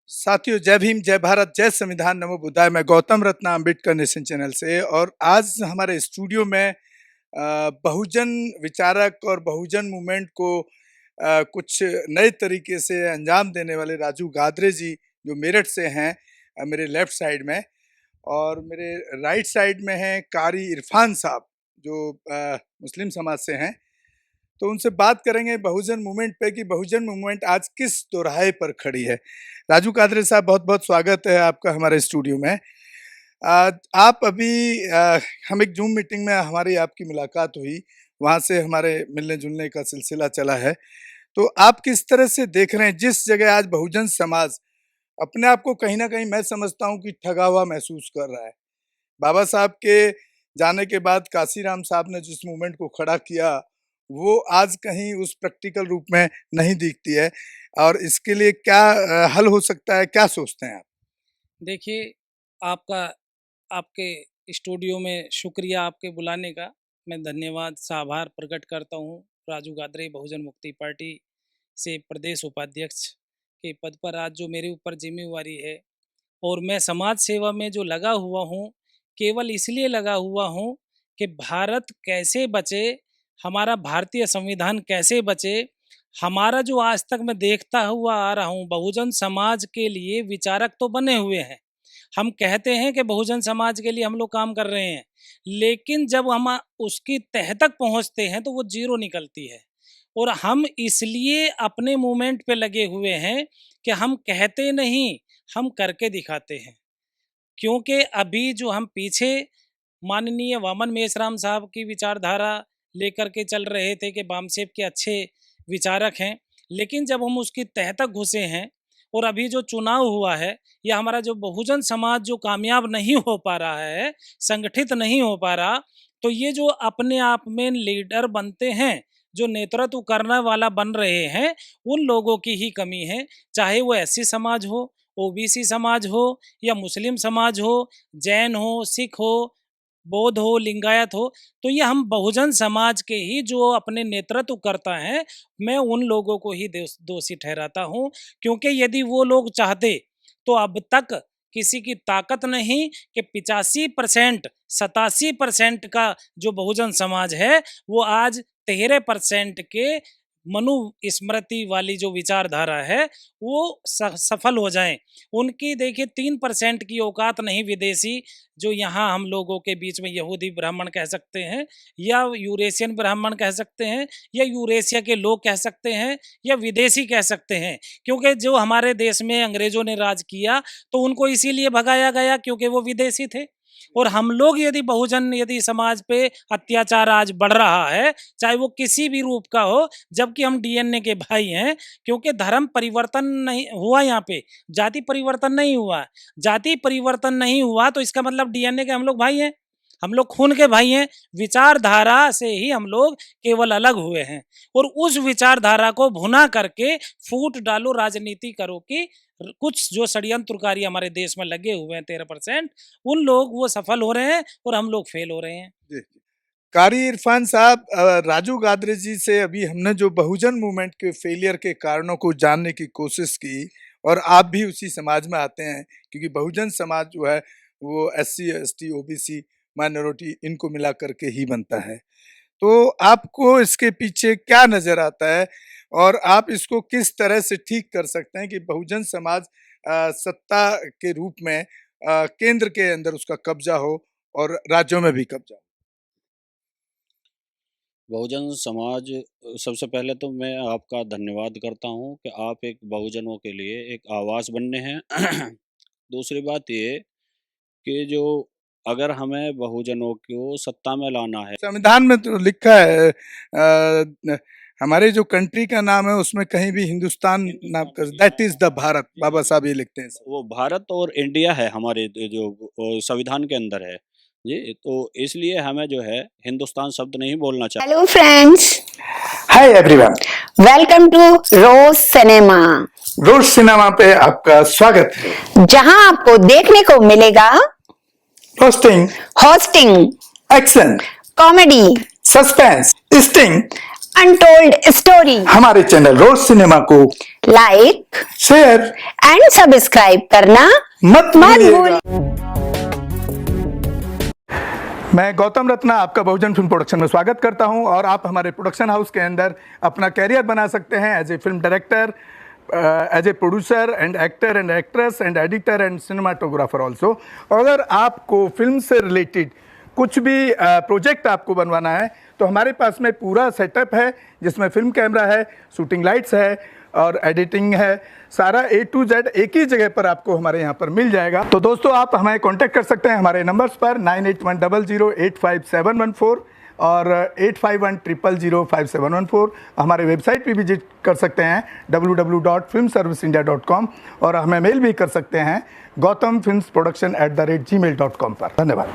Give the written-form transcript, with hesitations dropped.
साथियों, जय भीम, जय भारत, जय संविधान, नमो बुद्धाय। मैं गौतम रत्ना अम्बेडकर नेशन चैनल से, और आज हमारे स्टूडियो में बहुजन विचारक और बहुजन मूवमेंट को कुछ नए तरीके से अंजाम देने वाले राजू गाद्रे जी, जो मेरठ से हैं, मेरे लेफ्ट साइड में, और मेरे राइट साइड में हैं कारी इरफान साहब, जो मुस्लिम समाज से हैं। तो उनसे बात करेंगे बहुजन मूवमेंट पे कि बहुजन मूवमेंट आज किस दोराहे पर खड़ी है। राजू गाद्रे साहब, बहुत बहुत स्वागत है आपका हमारे स्टूडियो में। आप अभी हम एक जूम मीटिंग में हमारी आपकी मुलाकात हुई, वहाँ से हमारे मिलने जुलने का सिलसिला चला है। तो आप किस तरह से देख रहे हैं जिस जगह आज बहुजन समाज अपने आप को कहीं ना कहीं, मैं समझता हूँ कि ठगा हुआ महसूस कर रहा है। बाबा साहब के जाने के बाद काशीराम साहब ने जिस मूवमेंट को खड़ा किया, वो आज कहीं उस प्रैक्टिकल रूप में नहीं दिखती है, और इसके लिए क्या हल हो सकता है, क्या सोचते हैं आप? देखिए, आपका आपके स्टूडियो में शुक्रिया आपके बुलाने का। मैं धन्यवाद आभार प्रकट करता हूँ। राजू गाद्रे बहुजन मुक्ति पार्टी से प्रदेश उपाध्यक्ष के पद पर आज जो मेरे ऊपर जिम्मेवारी है, और मैं समाज सेवा में जो लगा हुआ हूँ, केवल इसलिए लगा हुआ हूँ कि भारत कैसे बचे, हमारा भारतीय संविधान कैसे बचे। हमारा जो आज तक मैं देखता हुआ आ रहा हूँ, बहुजन समाज के लिए विचारक तो बने हुए हैं। हम कहते हैं कि बहुजन समाज के लिए हम लोग काम कर रहे हैं, लेकिन जब हम उसकी तह तक पहुँचते हैं तो वो जीरो निकलती है। और हम इसलिए अपने मूवमेंट पे लगे हुए हैं कि हम कहते नहीं, हम करके दिखाते हैं। क्योंकि अभी जो हम पीछे माननीय वामन मेश्राम साहब की विचारधारा लेकर के चल रहे थे कि बामसेब के अच्छे विचारक हैं, लेकिन जब हम उसकी तह तक घुसे हैं और अभी जो चुनाव हुआ है, या हमारा जो बहुजन समाज जो कामयाब नहीं हो पा रहा है, संगठित नहीं हो पा रहा, तो ये जो अपने आप में लीडर बनते हैं, जो नेतृत्व करने वाला बन रहे हैं, उन लोगों की ही कमी है। चाहे वो एससी समाज हो, ओबीसी समाज हो, या मुस्लिम समाज हो, जैन हो, सिख हो, बौद्ध हो, लिंगायत हो, तो ये हम बहुजन समाज के ही जो अपने नेतृत्व करता है, मैं उन लोगों को ही दोषी ठहराता हूँ। क्योंकि यदि वो लोग चाहते तो अब तक किसी की ताकत नहीं कि 85% 87% का जो बहुजन समाज है, वो आज 13% के मनु स्मृति वाली जो विचारधारा है वो सफल हो जाएं। उनकी देखिए 3% की औकात नहीं विदेशी, जो यहाँ हम लोगों के बीच में यहूदी ब्राह्मण कह सकते हैं, या यूरेशियन ब्राह्मण कह सकते हैं, या यूरेशिया के लोग कह सकते हैं, या विदेशी कह सकते हैं। क्योंकि जो हमारे देश में अंग्रेजों ने राज किया तो उनको इसीलिए भगाया गया क्योंकि वो विदेशी थे। और हम लोग यदि समाज पे अत्याचार आज बढ़ रहा है, चाहे वो किसी भी रूप का हो, जबकि हम डीएनए के भाई हैं, क्योंकि धर्म परिवर्तन नहीं हुआ, यहाँ पे जाति परिवर्तन नहीं हुआ। जाति परिवर्तन नहीं हुआ तो इसका मतलब डीएनए के हम लोग भाई हैं, हम लोग खून के भाई हैं। विचारधारा से ही हम लोग केवल अलग हुए हैं, और उस विचारधारा को भुना करके फूट डालो, राजनीति करो कि कुछ जो षड्यंत्रकारी हमारे देश में लगे हुए हैं 13%, उन लोग वो सफल हो रहे हैं और हम लोग फेल हो रहे हैं। कारी इरफान साहब, राजू गाद्रे जी से अभी हमने जो बहुजन मूवमेंट के फेलियर के कारणों को जानने की कोशिश की, और आप भी उसी समाज में आते हैं, क्योंकि बहुजन समाज जो है वो SC ST OBC माइनॉरिटी इनको मिला करके ही बनता है। तो आपको इसके पीछे क्या नजर आता है, और आप इसको किस तरह से ठीक कर सकते हैं कि बहुजन समाज सत्ता के रूप में केंद्र के अंदर उसका कब्जा हो और राज्यों में भी कब्जा हो? बहुजन समाज, सबसे पहले तो मैं आपका धन्यवाद करता हूं कि आप एक बहुजनों के लिए एक आवाज़ बनने हैं। दूसरी बात ये कि जो अगर हमें बहुजनों को सत्ता में लाना है, संविधान में तो लिखा है, हमारे जो कंट्री का नाम है उसमें कहीं भी हिंदुस्तान नाम कर, दैट इज द भारत, बाबा साहब ये लिखते हैं। वो भारत और इंडिया है हमारे जो संविधान के अंदर है जी। तो इसलिए हमें जो है हिंदुस्तान शब्द नहीं बोलना चाहिए। Hello friends, hi everyone, welcome to rose cinema. Rose cinema पे आपका स्वागत है, जहां आपको देखने को मिलेगा hosting, action, comedy, suspense, sting, untold story. हमारे चैनल रोज सिनेमा को लाइक शेयर एंड सब्सक्राइब करना मत मत भूलिएगा। मैं गौतम रत्ना आपका बहुजन फिल्म प्रोडक्शन में स्वागत करता हूं और आप हमारे प्रोडक्शन हाउस के अंदर अपना कैरियर बना सकते हैं as a film director, as a producer and actor and actress and editor and cinematographer also. अगर आपको फिल्म से रिलेटेड कुछ भी प्रोजेक्ट आपको बनवाना है तो हमारे पास में पूरा सेटअप है, जिसमें फिल्म कैमरा है, शूटिंग लाइट्स है और एडिटिंग है। सारा A to Z एक ही जगह पर आपको हमारे यहाँ पर मिल जाएगा। तो दोस्तों आप हमें कांटेक्ट कर सकते हैं हमारे नंबर्स पर 9810085714 और 8510005714। हमारे वेबसाइट पे विजिट कर सकते हैं www.filmserviceindia.com और हमें मेल भी कर सकते हैं gautamfilmsproduction@gmail.com पर। धन्यवाद।